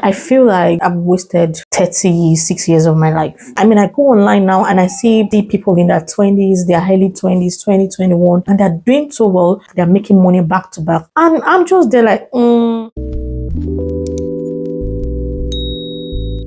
I feel like I've wasted 36 years of my life. I mean, I go online now and I see the people in their 20s, their early 20s, 2021, and they're doing so well. They're making money back to back. And I'm just there like,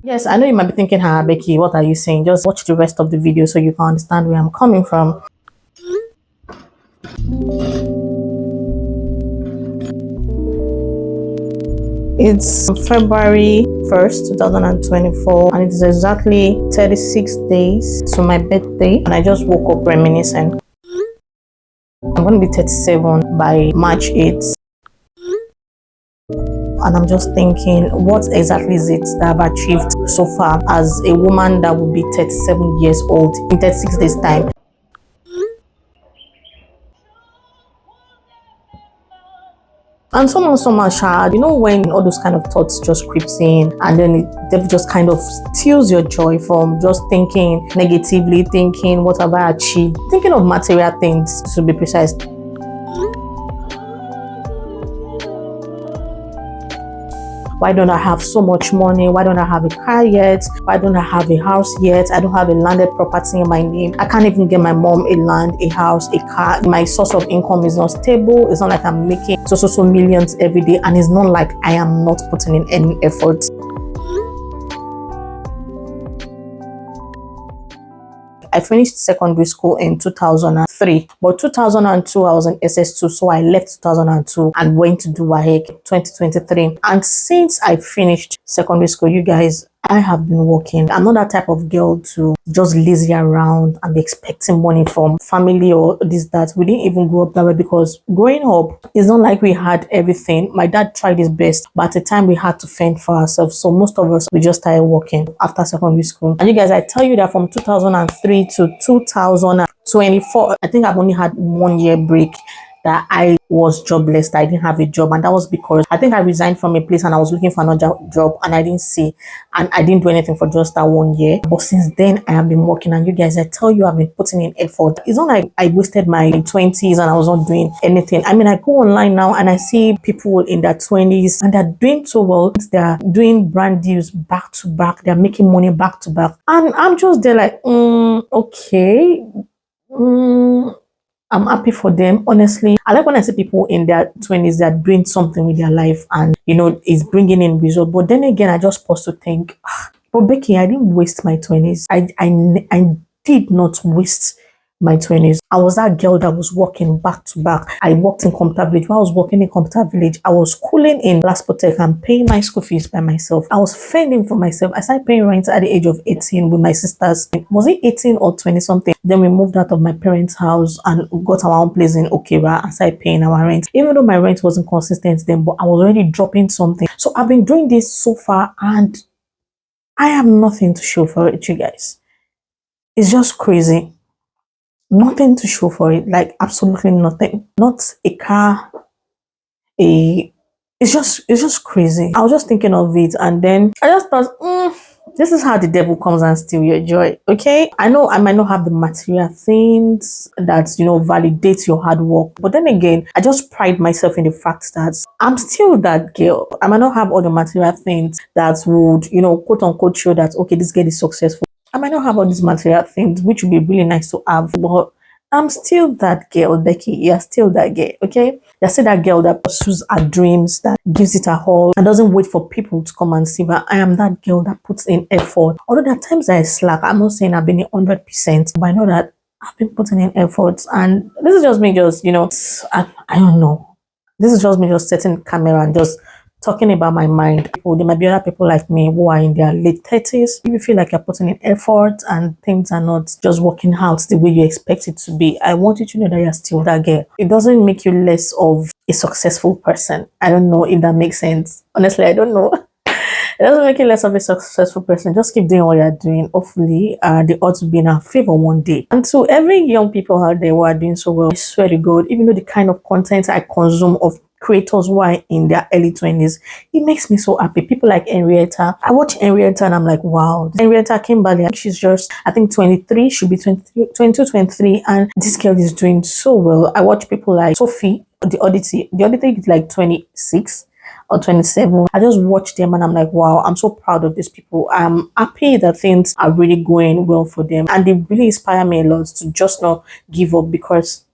Yes, I know you might be thinking, Becky, what are you saying? Just watch the rest of the video so you can understand where I'm coming from. It's February 1st, 2024, and it's exactly 36 days to my birthday, and I just woke up reminiscing. I'm going to be 37 by March 8th. And I'm just thinking, what exactly is it that I've achieved so far as a woman that will be 37 years old in 36 days time? And so much hard, you know, when all those kind of thoughts just creeps in, and then it just kind of steals your joy from just thinking negatively, thinking, what have I achieved? Thinking of material things, to be precise. Why don't I have so much money? Why don't I have a car yet? Why don't I have a house yet? I don't have a landed property in my name. I can't even get my mom a land, a house, a car. My source of income is not stable. It's not like I'm making so millions every day, and it's not like I am not putting in any effort. I finished secondary school in 2003, but 2002 I was in SS2, so I left 2002 and went to do WAEC 2023. And since I finished secondary school, you guys, I have been working. I'm not that type of girl to just lazy around and be expecting money from family or this, that. We didn't even grow up that way, because growing up, it's not like we had everything. My dad tried his best, but at the time we had to fend for ourselves. So most of us, we just started working after secondary school. And you guys, I tell you that from 2003 to 2024, I think I've only had 1 year break that I was jobless, that I didn't have a job. And that was because I think I resigned from a place and I was looking for another job, and I didn't see, and I didn't do anything for just that 1 year. But since then, I have been working, and you guys, I tell you, I've been putting in effort. It's not like I wasted my 20s and I was not doing anything. I mean, I go online now and I see people in their 20s and they're doing so well. They're doing brand deals back to back. They're making money back to back. And I'm just there like, okay. I'm happy for them, honestly. I like when I see people in their 20s that are doing something with their life and, you know, it's bringing in results. But then again, I just pause to think, but Becky, I didn't waste my 20s. I did not waste my 20s. I was that girl that was working back to back. I worked in Computer Village. While I was working in Computer Village, I was schooling in Laspotech and paying my school fees by myself. I was fending for myself. I started paying rent at the age of 18 with my sisters. Was it 18 or 20 something? Then we moved out of my parents' house and got our own place in Okera and started paying our rent. Even though my rent wasn't consistent then, but I was already dropping something. So I've been doing this so far and I have nothing to show for it, you guys. It's just crazy. Nothing to show for it, like absolutely nothing. Not a car, it's just crazy. I was just thinking of it, and then I just thought, this is how the devil comes and steal your joy. Okay, I know I might not have the material things that, you know, validate your hard work, but then again, I just pride myself in the fact that I'm still that girl. I might not have all the material things that would, you know, quote unquote show that, okay, this girl is successful. I might not have all these material things, which would be really nice to have, but I'm still that girl, Becky. You're still that girl, okay? You're still that girl that pursues her dreams, that gives it her all, and doesn't wait for people to come and see her. I am that girl that puts in effort. Although there are times I slack, I'm not saying I've been 100%, but I know that I've been putting in efforts. And this is just me, just, you know, I don't know. This is just me just setting the camera and just talking about my mind. There might be other people like me who are in their late 30s. If you feel like you're putting in effort and things are not just working out the way you expect it to be, I want you to know that you're still that girl. It doesn't make you less of a successful person. I don't know if that makes sense. Honestly, I don't know. It doesn't make you less of a successful person. Just keep doing what you're doing. Hopefully, the odds will be in our favor one day. And to every young people out there who are doing so well, I swear to God, even though the kind of content I consume of creators who are in their early 20s, it makes me so happy. People like Henrietta. I watch Henrietta and I'm like, wow. Henrietta Kimberly, she's just, I think 23, should be 23, 22, 23, and this girl is doing so well. I watch people like Sophie, the Oddity. The Oddity is like 26 or 27. I just watch them and I'm like, wow, I'm so proud of these people. I'm happy that things are really going well for them. And they really inspire me a lot to just not give up because,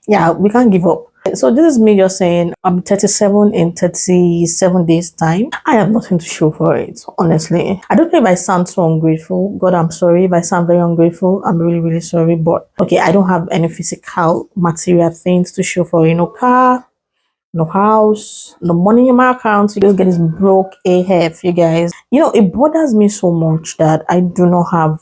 yeah, we can't give up. So this is me just saying I'm 37 in 37 days time. I have nothing to show for it, honestly. I don't know if I sound so ungrateful. God, I'm sorry if I sound very ungrateful. I'm really, really sorry. But okay, I don't have any physical material things to show for, car, no house, no money in my account. You just get this broke AF, you guys. It bothers me so much that I do not have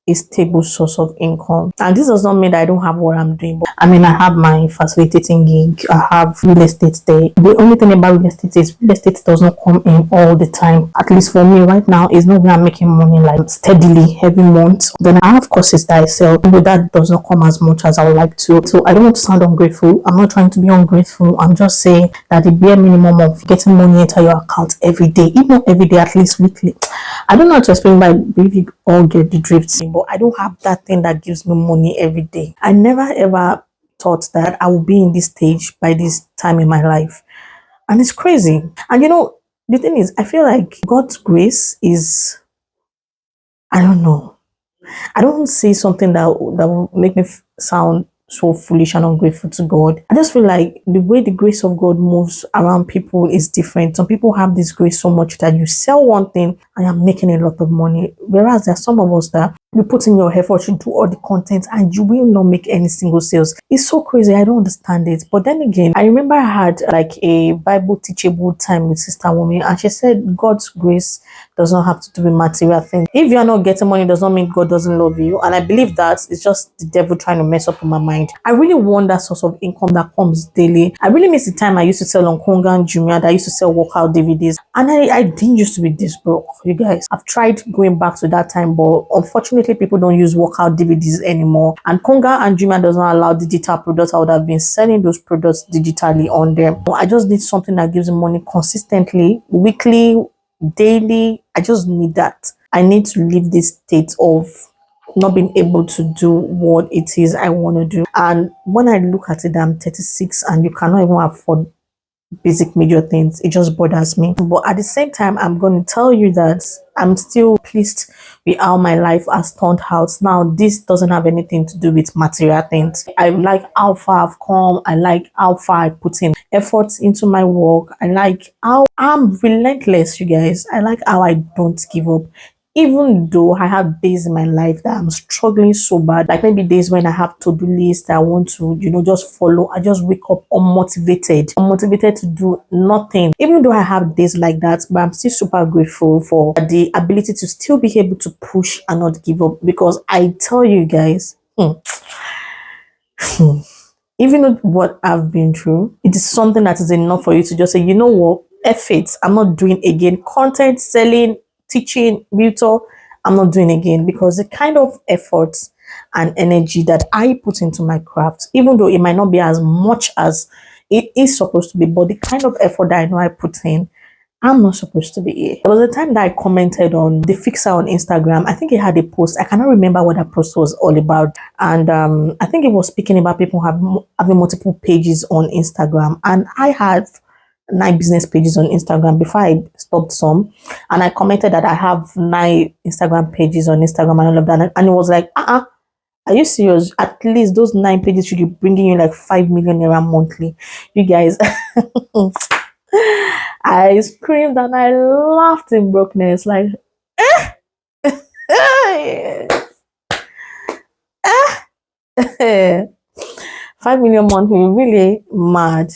a stable source of income. And this does not mean that I don't have what I'm doing. But I mean, I have my facilitating gig. I have real estate there. The only thing about real estate is real estate does not come in all the time. At least for me right now, it's not where I'm making money like steadily every month. Then I have courses that I sell, but that does not come as much as I would like to. So I don't want to sound ungrateful. I'm not trying to be ungrateful. I'm just saying that the bare minimum of getting money into your account every day, if not every day, at least weekly. I don't know how to explain, but I believe you all get the drift. But I don't have that thing that gives me money every day. I never ever thought that I would be in this stage by this time in my life. And it's crazy. And the thing is, I feel like God's grace is, I don't know. I don't say something that will make me sound so foolish and ungrateful to God. I just feel like the way the grace of God moves around people is different. Some people have this grace so much that you sell one thing and you're making a lot of money. Whereas there are some of us that you put in your effort into all the content and you will not make any single sales. It's so crazy. I don't understand it. But then again, I remember I had like a Bible teachable time with Sister Woman, and she said God's grace does not have to do with material things. If you're not getting money, does not mean God doesn't love you. And I believe that it's just the devil trying to mess up in my mind. I really want that source of income that comes daily. I really miss the time I used to sell on Konga and Jumia, that I used to sell workout DVDs. And I didn't used to be this broke, you guys. I've tried going back to that time, but unfortunately, people don't use workout DVDs anymore. And Konga and Jumia does not allow digital products. I would have been selling those products digitally on them. But I just need something that gives me money consistently, weekly, daily. I just need that. I need to leave this state of not being able to do what it is I want to do. And when I look at it, I'm 36 and you cannot even afford basic major things. It just bothers me. But at the same time, I'm going to tell you that I'm still pleased with how my life has turned out. Now, this doesn't have anything to do with material things. I like how far I've come. I like how far I put in efforts into my work. I like how I'm relentless, you guys. I like how I don't give up. Even though I have days in my life that I'm struggling so bad, like maybe days when I have to-do lists that I want to, just follow. I just wake up unmotivated to do nothing. Even though I have days like that, but I'm still super grateful for the ability to still be able to push and not give up. Because I tell you guys, even though what I've been through, it is something that is enough for you to just say, you know what, F it, I'm not doing again. Content selling, teaching, realtor, I'm not doing again, because the kind of effort and energy that I put into my craft, even though it might not be as much as it is supposed to be, but the kind of effort that I know I put in, I'm not supposed to be here. There was a time that I commented on the fixer on Instagram. I think he had a post. I cannot remember what that post was all about. And I think it was speaking about people having multiple pages on Instagram. And I had 9 business pages on Instagram before I stopped some, and I commented that I have 9 Instagram pages on Instagram and all of that, and it was like, are you serious? At least those 9 pages should be bringing you like 5 million naira monthly, you guys. I screamed and I laughed in brokenness, like, 5 million monthly, really mad?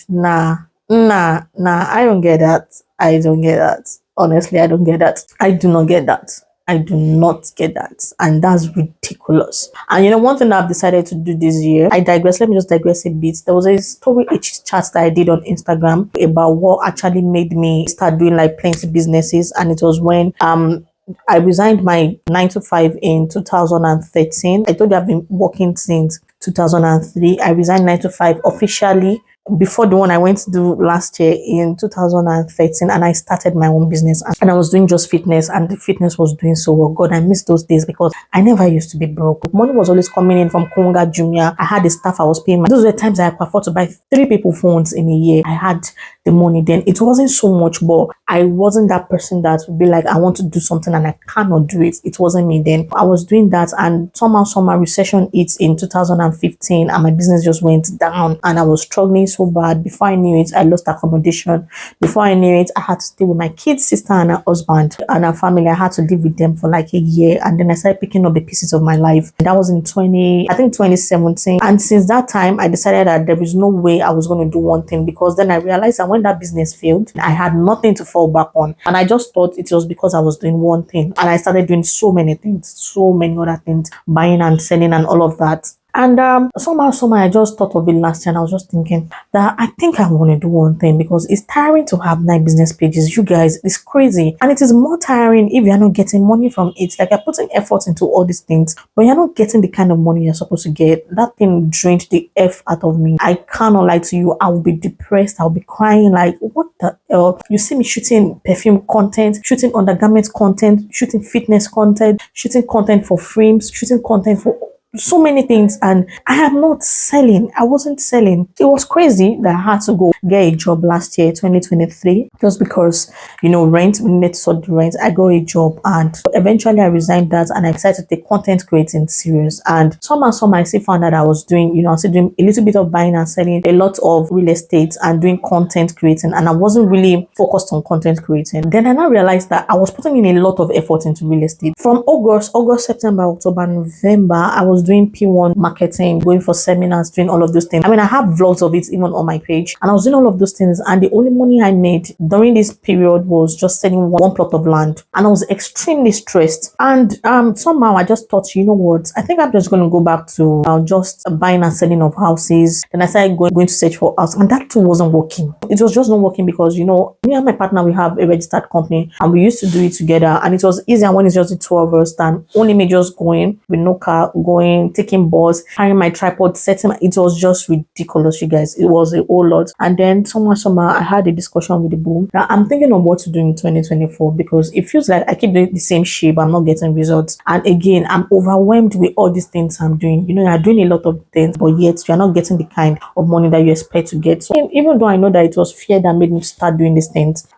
Nah, I don't get that. I don't get that. Honestly, I don't get that. I do not get that. I do not get that. And that's ridiculous. And one thing that I've decided to do this year, I digress. Let me just digress a bit. There was a story, a chat that I did on Instagram about what actually made me start doing like plenty businesses. And it was when I resigned my 9 to 5 in 2013. I told you I've been working since 2003. I resigned 9 to 5 officially before the one I went to do last year in 2013, and I started my own business, and I was doing just fitness, and the fitness was doing so well. God, I miss those days because I never used to be broke. Money was always coming in from Konga Junior. I had the staff I was paying. Those were times I could afford to buy 3 people phones in a year. I had the money then. It wasn't so much, but I wasn't that person that would be like, I want to do something and I cannot do it. It wasn't me then. I was doing that, and somehow recession hit in 2015, and my business just went down, and I was struggling so bad. Before I knew it, I lost accommodation. Before I knew it, I had to stay with my kid's sister and her husband and her family. I had to live with them for like a year, and then I started picking up the pieces of my life. That was in 2017. And since that time, I decided that there is no way I was going to do one thing, because then I realized that when that business failed, I had nothing to fall back on. And I just thought it was because I was doing one thing. And I started doing so many things, so many other things, buying and selling and all of that. And somehow I just thought of it last year, and I was just thinking that I think I want to do one thing, because it's tiring to have 9 business pages. You guys, it's crazy. And it is more tiring if you're not getting money from it. Like, I put in effort into all these things, but you're not getting the kind of money you're supposed to get. That thing drained the F out of me. I cannot lie to you. I will be depressed. I'll be crying like, what the hell? You see me shooting perfume content, shooting undergarment content, shooting fitness content, shooting content for frames, shooting content for so many things, and I am not selling. I wasn't selling. It was crazy that I had to go get a job last year, 2023, just because, you know, rent, we need to sort the rent. I got a job, and eventually I resigned that, and I decided to take content creating serious. And somehow I still found that I was doing, you know, I was still doing a little bit of buying and selling, a lot of real estate, and doing content creating, and I wasn't really focused on content creating. Then I now realized that I was putting in a lot of effort into real estate. From August, September, October, November, I was doing P1 marketing, going for seminars, doing all of those things. I mean, I have vlogs of it even on my page, and I was doing all of those things, and the only money I made during this period was just selling one plot of land, and I was extremely stressed. And somehow I just thought, you know what, I think I'm just going to go back to just buying and selling of houses. Then I started going to search for house, and that too wasn't working. It was just not working because, you know, me and my partner, we have a registered company, and we used to do it together, and it was easier when it's just the 2 of us than only me just going with no car, going, taking bus, carrying my tripod, setting. It was just ridiculous, you guys. It was a whole lot. And then somehow I had a discussion with the boom that I'm thinking of what to do in 2024, because it feels like I keep doing the same shape. I'm not getting results, and again, I'm overwhelmed with all these things I'm doing. You know, you're doing a lot of things, but yet you're not getting the kind of money that you expect to get. So even though I know that it was fear that made me start doing these things,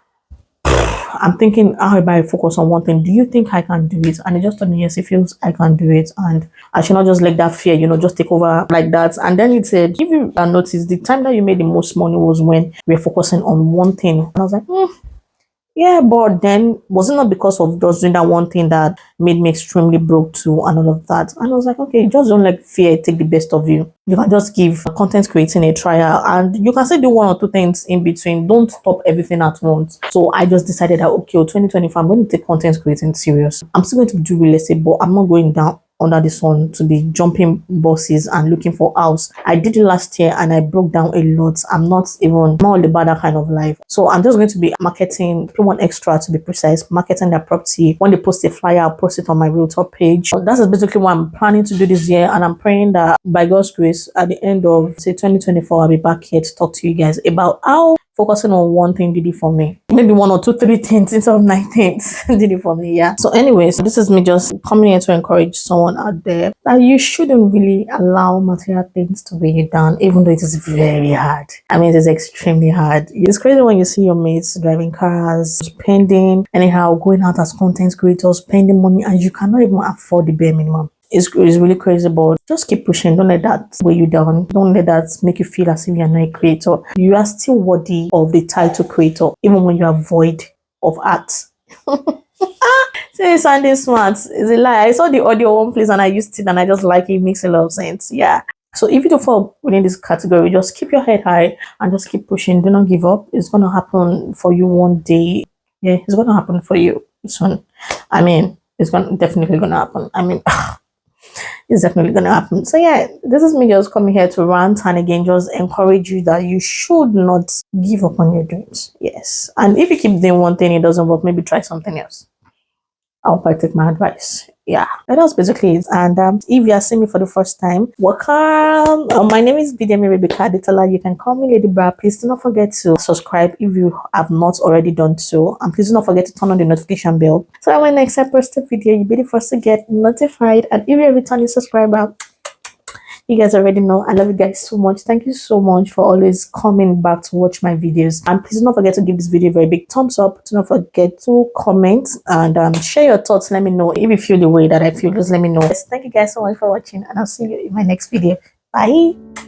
I'm thinking, how about I focus on one thing? Do you think I can do it? And I just told me, yes, it feels I can do it, and I should not just let that fear, you know, just take over like that. And then it said, if you notice, the time that you made the most money was when we're focusing on one thing. And I was like, yeah, but then was it not because of just doing that one thing that made me extremely broke too, and all of that? And I was like, okay, just don't let fear take the best of you. You can just give content creating a trial, and you can still do 1 or 2 things in between. Don't stop everything at once. So I just decided that, okay, 2024, I'm going to take content creating serious. I'm still going to do real estate, but I'm not going down under the sun to be jumping buses and looking for house. I did it last year, and I broke down a lot. I'm not all about that kind of life. So I'm just going to be marketing, P1 Extra to be precise, marketing their property. When they post a flyer, I'll post it on my realtor page. That is basically what I'm planning to do this year, and I'm praying that by God's grace, at the end of, say, 2024, I'll be back here to talk to you guys about how focusing on one thing did it for me. Maybe 1 or 2, 3 things instead of 9 things did it for me, yeah. So anyways, this is me just coming here to encourage someone out there that you shouldn't really allow material things to weigh you down, even though it is very hard. I mean, it is extremely hard. It's crazy when you see your mates driving cars, spending, anyhow, going out as content creators, spending money, and you cannot even afford the bare minimum. It's really crazy, but just keep pushing. Don't let that weigh you down. Don't let that make you feel as if you're not a creator. You are still worthy of the title creator, even when you are void of art. Say Sunday smart is a lie. I saw the audio one place and I used it, and I just like it. It makes a lot of sense. Yeah. So if you do fall within this category, just keep your head high and just keep pushing. Do not give up. It's gonna happen for you one day. Yeah, it's gonna happen for you soon. I mean, it's definitely gonna happen. I mean, it's definitely gonna happen. So yeah, this is me just coming here to rant and again just encourage you that you should not give up on your dreams. Yes, and if you keep doing one thing, it doesn't work, maybe try something else. I'll take my advice. yeah, that's basically it. And if you are seeing me for the first time, welcome. My name is Bidemi Rebecca Adetola. You can call me Lady Bra. Please do not forget to subscribe if you have not already done so, and please do not forget to turn on the notification bell so that when next I post a video, you'll be the first to get notified. And if you're a returning subscriber, you guys already know I love you guys so much. Thank you so much for always coming back to watch my videos, and please do not forget to give this video a very big thumbs up. Do not forget to comment and share your thoughts. Let me know if you feel the way that I feel. Just let me know. Thank you guys so much for watching, and I'll see you in my next video. Bye.